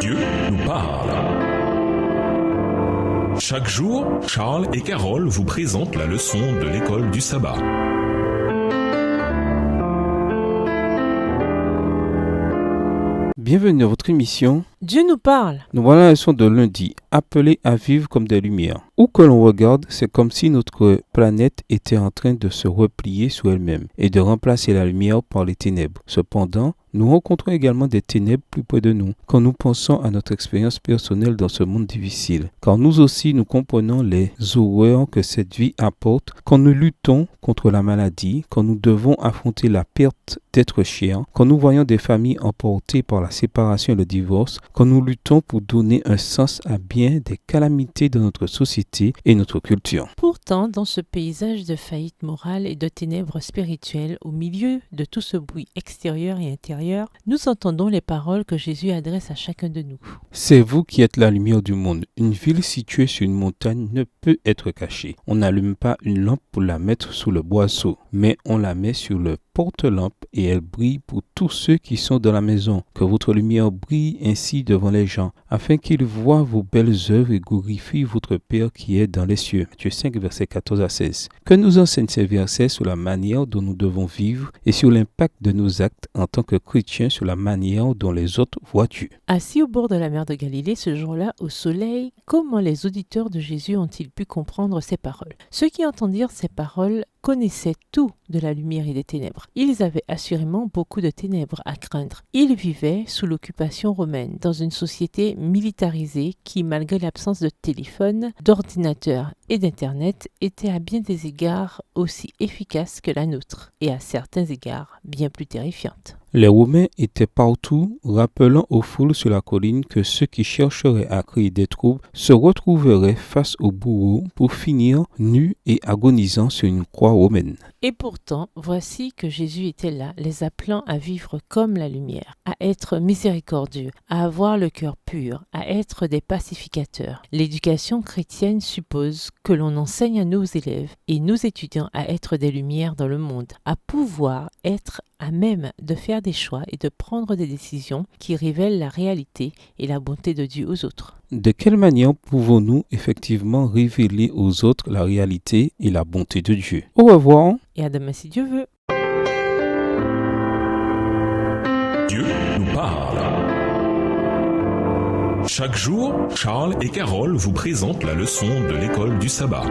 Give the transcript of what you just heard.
Dieu nous parle. Chaque jour, Charles et Carole vous présentent la leçon de l'école du sabbat. Bienvenue à votre émission. Dieu nous parle. Nous voilà la leçon de lundi, appelée à vivre comme des lumières. Où que l'on regarde, c'est comme si notre planète était en train de se replier sur elle-même et de remplacer la lumière par les ténèbres. Cependant, nous rencontrons également des ténèbres plus près de nous quand nous pensons à notre expérience personnelle dans ce monde difficile. Car nous aussi, nous comprenons les horreurs que cette vie apporte quand nous luttons contre la maladie, quand nous devons affronter la perte d'êtres chers, quand nous voyons des familles emportées par la séparation et le divorce, quand nous luttons pour donner un sens à bien des calamités de notre société et notre culture. Pourtant, dans ce paysage de faillite morale et de ténèbres spirituelles, au milieu de tout ce bruit extérieur et intérieur, nous entendons les paroles que Jésus adresse à chacun de nous. C'est vous qui êtes la lumière du monde. Une ville située sur une montagne ne peut être cachée. On n'allume pas une lampe pour la mettre sous le boisseau, mais on la met sur le porte-lampe et elle brille pour tous ceux qui sont dans la maison. Que votre lumière brille ainsi devant les gens, afin qu'ils voient vos belles œuvres et glorifient votre Père qui est dans les cieux. Matthieu 5, versets 14 à 16. Que nous enseignent ces versets sur la manière dont nous devons vivre et sur l'impact de nos actes en tant que chrétiens sur la manière dont les autres voient Dieu. Assis au bord de la mer de Galilée ce jour-là, au soleil, comment les auditeurs de Jésus ont-ils pu comprendre ces paroles? Ceux qui entendirent ces paroles connaissaient tout de la lumière et des ténèbres. Ils avaient assurément beaucoup de ténèbres à craindre. Ils vivaient sous l'occupation romaine, dans une société militarisée qui, malgré l'absence de téléphone, d'ordinateur et d'Internet, était à bien des égards aussi efficace que la nôtre, et à certains égards bien plus terrifiante. Les Romains étaient partout, rappelant aux foules sur la colline que ceux qui chercheraient à créer des troubles se retrouveraient face au bourreau pour finir nus et agonisants sur une croix romaine. Et pourtant, voici que Jésus était là, les appelant à vivre comme la lumière, à être miséricordieux, à avoir le cœur pur, à être des pacificateurs. L'éducation chrétienne suppose que l'on enseigne à nos élèves et nos étudiants à être des lumières dans le monde, à pouvoir être à même de faire des choix et de prendre des décisions qui révèlent la réalité et la bonté de Dieu aux autres. De quelle manière pouvons-nous effectivement révéler aux autres la réalité et la bonté de Dieu? Au revoir. Et à demain si Dieu veut. Dieu nous parle. Chaque jour, Charles et Carole vous présentent la leçon de l'école du sabbat.